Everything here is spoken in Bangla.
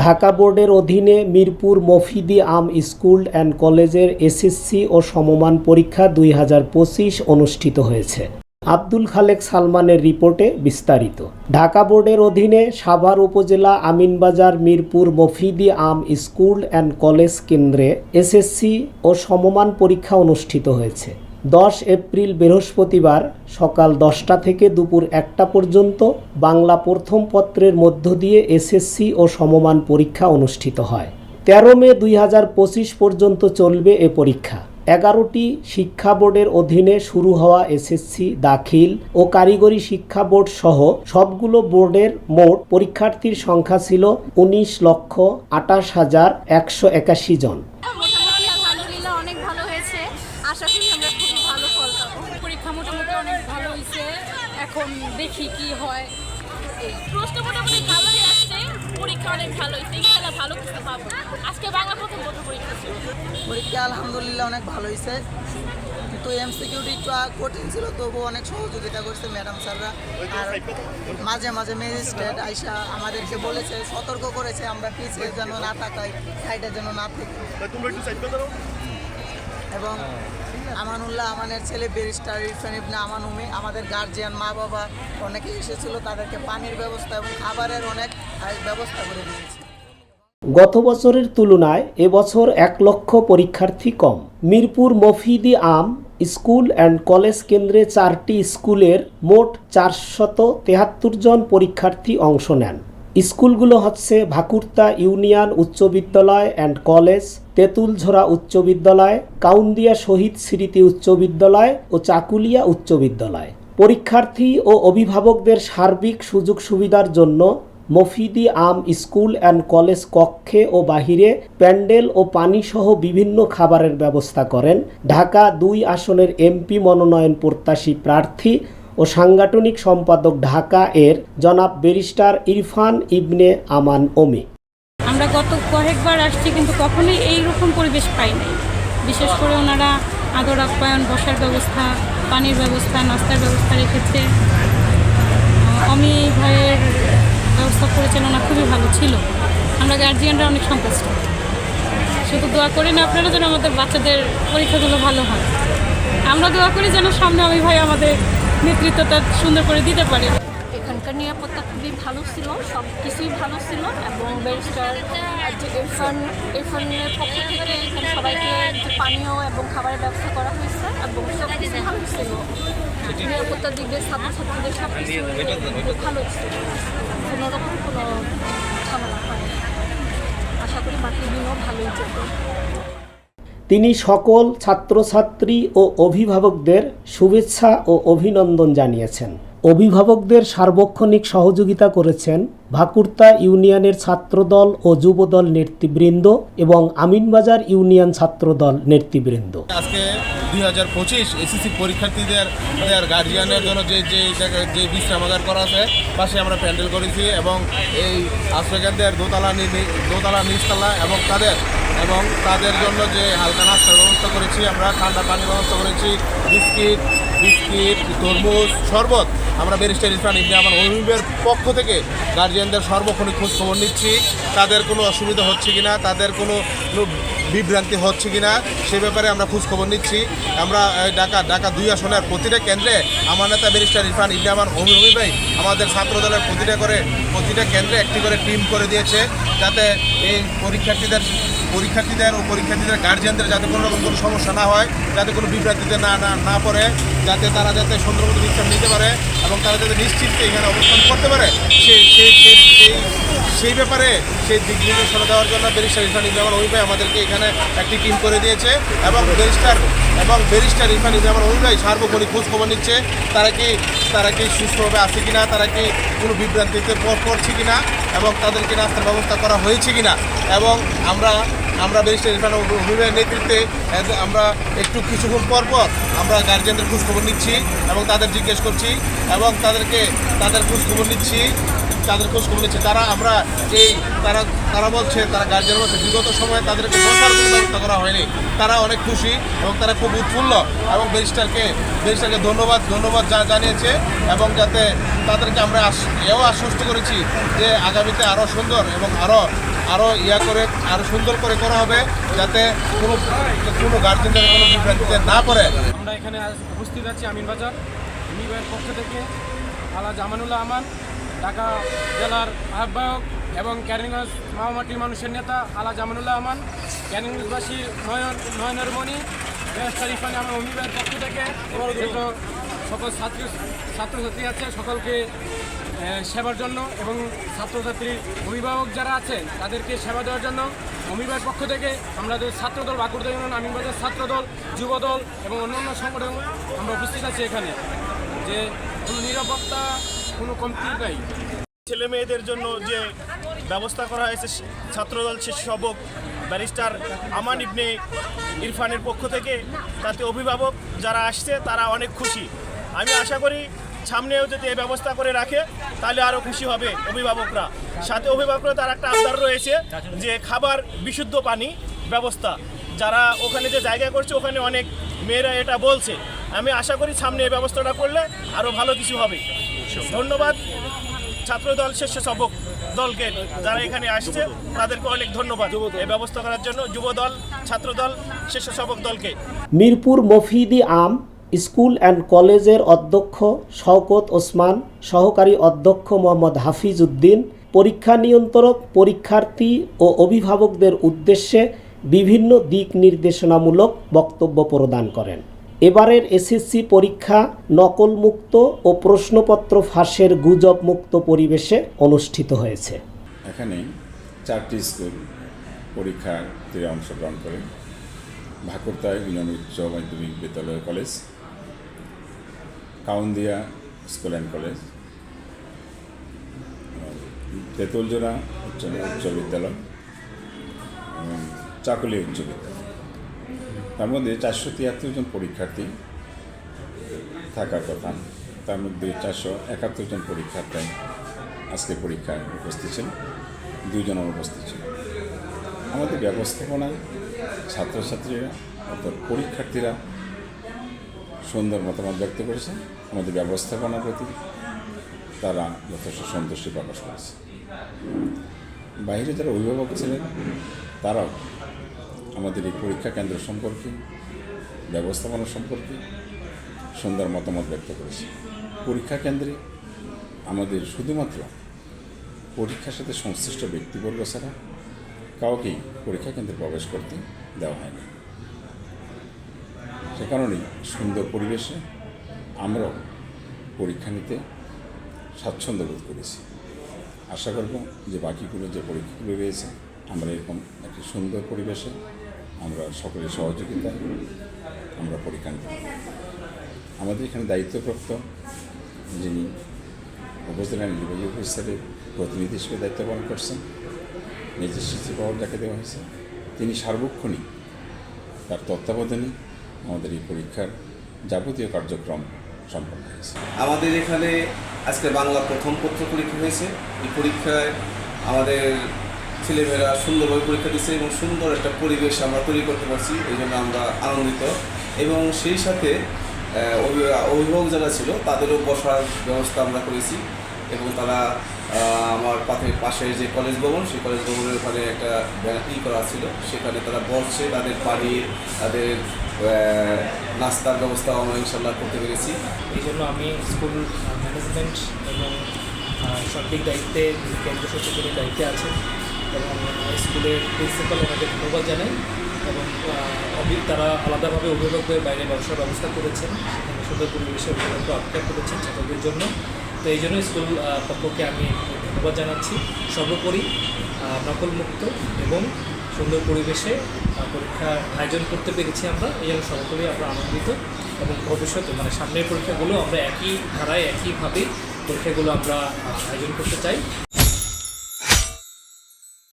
ঢাকা বোর্ডের অধীনে মিরপুর মফিদি আম স্কুল অ্যান্ড কলেজের এসএসসি ও সমমান পরীক্ষা ২০২৫ অনুষ্ঠিত হয়েছে। আব্দুল খালেক সালমানের রিপোর্টে বিস্তারিত। ঢাকা বোর্ডের অধীনে সাভার উপজেলা আমিনবাজার মিরপুর মফিদি আম স্কুল অ্যান্ড কলেজ কেন্দ্রে এসএসসি ও সমমান পরীক্ষা অনুষ্ঠিত হয়েছে। 10 এপ্রিল বৃহস্পতিবার সকাল 10টা থেকে দুপুর 1টা পর্যন্ত বাংলা প্রথম পত্রের মধ্য দিয়ে এসএসসি ও সমমান পরীক্ষা অনুষ্ঠিত হয়। 13 মে 2025 পর্যন্ত চলবে এ পরীক্ষা। 11টি শিক্ষা বোর্ডের অধীনে শুরু হওয়া এসএসসি, দাখিল ও কারিগরি শিক্ষা বোর্ড সহ সবগুলো বোর্ডের মোট পরীক্ষার্থীর সংখ্যা ছিল 19,28,181 জন। আশা করি আমরা খুবই ভালো ফল পাবো। পরীক্ষা মোটামুটি অনেক ভালো হয়েছে, এখন দেখি কি হয়। প্রশ্ন মোটামুটি ভালোই আসছে, পরীক্ষা অনেক ভালো হয়েছে, ইনশাআল্লাহ ভালো কিছু পাবো। আজকে বাংলা প্রথম পরীক্ষা ছিল। পরীক্ষা আলহামদুলিল্লাহ অনেক ভালো হয়েছে, কিন্তু এমসিকিউটি একটু কঠিন ছিল, তবুও অনেক সহযোগিতা করছে ম্যাডাম স্যাররা। আর মাঝে মাঝে ম্যাজিস্ট্রেট আইসা আমাদেরকে বলেছে, সতর্ক করেছে আমরা পিছিয়ে যেন না তাকাই, সাইডে যেন না থাকি। এবং আমানুল্লাহ আমানের ছেলে ব্যারিস্টার ইরফান ইবনে আমান উমি, আমাদের গার্জিয়ান মা বাবা অনেকে এসেছিল, তাদেরকে পানির ব্যবস্থা এবং খাবারের অনেক ব্যবস্থা করে দিয়েছে। গত বছরের তুলনায় এবছর 1 লক্ষ পরীক্ষার্থী কম। মিরপুর মফিদি আম স্কুল অ্যান্ড কলেজ কেন্দ্রে 4টি স্কুলের মোট 473 জন পরীক্ষার্থী অংশ নেন। স্কুলগুলো হচ্ছে ভাকুরতা ইউনিয়ন উচ্চ বিদ্যালয় অ্যান্ড কলেজ, তেঁতুলঝরা উচ্চ বিদ্যালয়, কাউন্দিয়া শহীদ স্মৃতি উচ্চ বিদ্যালয় ও চাকুলিয়া উচ্চ বিদ্যালয়। পরীক্ষার্থী ও অভিভাবকদের সার্বিক সুযোগ সুবিধার জন্য মফিদি আম স্কুল অ্যান্ড কলেজ কক্ষে ও বাহিরে প্যান্ডেল ও পানিসহ বিভিন্ন খাবারের ব্যবস্থা করেন ঢাকা 2 আসনের এমপি মনোনয়ন প্রত্যাশী প্রার্থী ও সাংগঠনিক সম্পাদক ঢাকা এর জনাব ব্যারিস্টার ইরফান ইবনে আমান ওমি। আমরা গত কয়েকবার আসছি, কিন্তু কখনোই এইরকম পরিবেশ পাই নাই। বিশেষ করে ওনারা আদর আপ্যায়ন, বসার ব্যবস্থা, পানির ব্যবস্থা, নাস্তার ব্যবস্থা রেখেছে। অমি ভাইয়ের ব্যবস্থা পরিচালনা খুবই ভালো ছিল। আমরা গার্জিয়ানরা অনেক সন্তুষ্ট। শুধু দোয়া করি না আপনারা যেন আমাদের বাচ্চাদের পরীক্ষাগুলো ভালো হয়। আমরা দোয়া করি যেন সামনে অমি ভাই আমাদের নেতৃত্বটা সুন্দর করে দিতে পারে। এখানকার নিরাপত্তা খুবই ভালো ছিল, সব কিছুই ভালো ছিল এবং ব্যারিস্টার ইরফানের পক্ষ থেকে এখানে সবাইকে পানীয় এবং খাবারের ব্যবস্থা করা হয়েছে এবং সব কিছু ভালো ছিল। নিরাপত্তার দিক দিয়ে ছাত্রছাত্রীদের সব কিছু ভালো ছিল, কোনোরকম কোনো ঝামেলা হয়। আশা করি বাকি দিনও ভালোই চলবে। তিনি সকল ছাত্রছাত্রী ও অভিভাবকদের শুভেচ্ছা ও অভিনন্দন জানিয়েছেন। অভিভাবকদের সার্বক্ষণিক সহযোগিতা করেছেন ভাকুরতা ইউনিয়নের ছাত্রদল ও যুবদল নেতৃবৃন্দ এবং আমিনবাজার ইউনিয়ন ছাত্রদল নেতৃবৃন্দ। আজকে 2025 এসএসসি পরীক্ষার্থীদের গার্জিয়ানের জন্য যে বিশ্রামাগার করা আছে পাশে আমরা প্যান্ডেল করেছি এবং এই আশ্রয়কেন্দ্রের দোতলা নিচতলা এবং তাদের জন্য যে হালকা নাস্তার ব্যবস্থা করেছি, আমরা ঠান্ডা পানির ব্যবস্থা করেছি, বিস্কিট, তরমুজ, শরবত। আমরা ব্যারিস্টার ইরফান ইবনে আমান ওমির পক্ষ থেকে গার্জিয়ানদের সর্বক্ষণিক খোঁজ খবর নিচ্ছি, তাদের কোনো অসুবিধা হচ্ছে কিনা, তাদের কোনো বিভ্রান্তি হচ্ছে কিনা সে ব্যাপারে আমরা খোঁজ খবর নিচ্ছি। আমরা ঢাকা 2 আসনের প্রতিটা কেন্দ্রে আমার নেতা ব্যারিস্টার ইরফান ইবনে আমান ওমি ভাই আমাদের ছাত্রদলের প্রতিটা কেন্দ্রে একটি করে টিম করে দিয়েছে, যাতে এই পরীক্ষার্থীদের ও পরীক্ষার্থীদের গার্জিয়ানদের যাতে কোনো রকম কোনো সমস্যা না হয়, যাতে কোনো বিভ্রান্তিতে না পড়ে, যাতে তারা যাতে সুন্দর মতো বিশ্রাম নিতে পারে এবং তারা যাতে নিশ্চিন্তে এখানে অবস্থান করতে পারে, সেই ব্যাপারে সেই দিক নির্দেশনা দেওয়ার জন্য ব্যারিস্টার ইরফান ইবনে আমান ওমি ভাই আমাদেরকে এখানে একটি টিম করে দিয়েছে এবং ব্যারিস্টার ইরফান ইবনে আমান ওমি ভাই সার্বক্ষণিক খোঁজ খবর নিচ্ছে তারা কি সুস্থভাবে আছে কিনা, তারা কি কোনো বিভ্রান্তিতে পড়ছে কিনা এবং তাদেরকে নাস্তার ব্যবস্থা করা হয়েছে কিনা। এবং আমরা ব্যারিস্টার ইরফান ওমি ভাইয়ের নেতৃত্বে আমরা কিছুক্ষণ পর আমরা গার্জিয়ানদের খোঁজ খবর নিচ্ছি এবং তাদের জিজ্ঞেস করছি এবং তাদের খোঁজ খবর নিচ্ছি তাদের খোঁজ খবর নিচ্ছে। তারা বলছে, তারা গার্জিয়ান বলছে বিগত সময়ে তাদেরকে বসার কোনো ব্যবস্থা করা হয়নি। তারা অনেক খুশি এবং তারা খুব উৎফুল্ল এবং ব্যারিস্টারকে ধন্যবাদ জানিয়েছে এবং যাতে তাদেরকে আমরা এও আশ্বস্ত করেছি যে আগামীতে আরও সুন্দর এবং আরও আরও সুন্দর করে করা হবে, যাতে কোনো গার্জেনদের কোনো বিভ্রান্তিতে না পড়ে। আমরা এখানে উপস্থিত আছি আমিনবাজার মিবের পক্ষ থেকে আলহাজ আমানুল্লাহ আমান, ঢাকা জেলার আহ্বায়ক এবং ক্যানিংগঞ্জ মামাটির মানুষের নেতা আলহাজ আমানুল্লাহ আমান, ক্যানিংগঞ্জবাসীর নয়নের মণি ব্যারিস্টার ইরফান আহমেদ মিবের পক্ষ থেকে সকল ছাত্রছাত্রী আছে সকলকে সেবার জন্য এবং ছাত্রছাত্রীর অভিভাবক যারা আছেন তাদেরকে সেবা দেওয়ার জন্য অমিবাইয়ের পক্ষ থেকে আমরা ছাত্রদল, বাঁকুড়া ইউনিয়ন আমিনবাজার ছাত্রদল, যুবদল এবং অন্যান্য সংগঠন আমরা উপস্থিত আছি এখানে, যে কোনো নিরাপত্তা কোনো কমতি নাই। ছেলে মেয়েদের জন্য যে ব্যবস্থা করা হয়েছে ছাত্রদল স্বেচ্ছাসেবক ব্যারিস্টার আমান ইবনে ইরফানের পক্ষ থেকে, তাতে অভিভাবক যারা আসছে তারা অনেক খুশি। আমি আশা করি সামনেও যদি এই ব্যবস্থা করে রাখে তাহলে আরও খুশি হবে অভিভাবকরা। সাথে অভিভাবকরা তার একটা আবদার রয়েছে যে খাবার, বিশুদ্ধ পানি ব্যবস্থা, যারা ওখানে যে জায়গা করছে ওখানে অনেক মেয়েরা এটা বলছে। আমি আশা করি সামনে এই ব্যবস্থাটা করলে আরও ভালো কিছু হবে। ধন্যবাদ ছাত্রদল স্বেচ্ছাসেবক দলকে, যারা এখানে আসছে তাদেরকে অনেক ধন্যবাদ এই ব্যবস্থা করার জন্য, যুবদল, ছাত্রদল, স্বেচ্ছাসেবক দলকে। মিরপুর মফিদি আম স্কুল অ্যান্ড কলেজের অধ্যক্ষ শওকত ওসমান, সহকারী অধ্যক্ষ মোহাম্মদ হাফিজ উদ্দিন পরীক্ষা নিয়ন্ত্রক, পরীক্ষার্থী ও অভিভাবকদের উদ্দেশ্যে বিভিন্ন দিক নির্দেশনামূলক বক্তব্য প্রদান করেন। এবারের এসএসসি পরীক্ষা নকলমুক্ত ও প্রশ্নপত্র ফাঁসের গুজবমুক্ত পরিবেশে অনুষ্ঠিত হয়েছে। এখানে 4টি স্কুল পরীক্ষাতে অংশগ্রহণ করে: ভাকুরতা ইউনিয়ন উচ্চ মাধ্যমিক বিদ্যালয় college, Kaundia school and college, Tentuljora উচ্চ বিদ্যালয় এবং চাকুলি উচ্চ বিদ্যালয়। তার মধ্যে 473 জন পরীক্ষার্থী থাকার কথা, তার মধ্যে 471 জন পরীক্ষার্থী আজকে পরীক্ষায় উপস্থিত ছিল, 2 জন অনুপস্থিত ছিল। আমাদের ব্যবস্থাপনায় ছাত্রছাত্রীরা অর্থাৎ পরীক্ষার্থীরা সুন্দর মতামত ব্যক্ত করেছে। আমাদের ব্যবস্থাপনার প্রতি তারা যথেষ্ট সন্তুষ্টি প্রকাশ করেছে। বাইরে যারা অভিভাবক ছিলেন তারাও আমাদের এই পরীক্ষা কেন্দ্র সম্পর্কে, ব্যবস্থাপনা সম্পর্কে সুন্দর মতামত ব্যক্ত করেছে। পরীক্ষা কেন্দ্রে আমাদের শুধুমাত্র পরীক্ষার সাথে সংশ্লিষ্ট ব্যক্তিবর্গ ছাড়া কাউকেই পরীক্ষা কেন্দ্রে প্রবেশ করতে দেওয়া হয়নি। সে কারণেই সুন্দর পরিবেশে আমরাও পরীক্ষা নিতে স্বাচ্ছন্দ্য বোধ করেছি। আশা করব যে বাকিগুলো যে পরীক্ষাগুলো রয়েছে আমরা এরকম একটি সুন্দর পরিবেশে আমরা সকলের সহযোগিতায় আমরা পরীক্ষা নিতে পারি। আমাদের এখানে দায়িত্বপ্রাপ্ত যিনি উপজেলা নির্বাহী অফিসারের প্রতিনিধি হিসেবে দায়িত্ব পালন করছেন, ম্যাজিস্ট্রেসি পাওয়ার যাকে দেওয়া হয়েছে, তিনি সার্বক্ষণিক তার তত্ত্বাবধানে আমাদের এই পরীক্ষার যাবতীয় কার্যক্রম সম্পন্ন হয়েছে। আমাদের এখানে আজকে বাংলা প্রথম পত্র পরীক্ষা হয়েছে। এই পরীক্ষায় আমাদের ছেলেমেয়েরা সুন্দরভাবে পরীক্ষা দিচ্ছে এবং সুন্দর একটা পরিবেশ আমরা তৈরি করতে পারছি, এই জন্য আমরা আনন্দিত। এবং সেই সাথে অভিভাবক যারা ছিল তাদেরও বসার ব্যবস্থা আমরা করেছি এবং তারা আমার পাশের যে কলেজ ভবন, সেই কলেজ ভবনের ওখানে একটা করা ছিল, সেখানে তারা বসছে, তাদের পানির, তাদের নাস্তার ব্যবস্থা আমরা ইনশাল্লাহ করতে পেরেছি। এই জন্য আমি স্কুল ম্যানেজমেন্ট এবং সঠিক দায়িত্বে কেন্দ্র সচিবের দায়িত্বে আছে এবং স্কুলের প্রিন্সিপাল ওনাদের ধন্যবাদ জানাই এবং তারা আলাদাভাবে অভিভাবকদের বাইরে বসার ব্যবস্থা করেছেন, সেখানে সুন্দর পরিবেশে অভিভাবক অপেক্ষা করেছেন ছাত্রদের জন্য। তো এই জন্য স্কুল পক্ষকে আমি ধন্যবাদ জানাচ্ছি। সর্বোপরি নকলমুক্ত এবং সুন্দর পরিবেশে পরীক্ষা আয়োজন করতে পেরেছি আমরা, এই জন্য সকলেই আমরা আনন্দিত এবং ভবিষ্যতে সামনের পরীক্ষাগুলো আমরা একই ধারায় একইভাবে পরীক্ষাগুলো আমরা আয়োজন করতে চাই।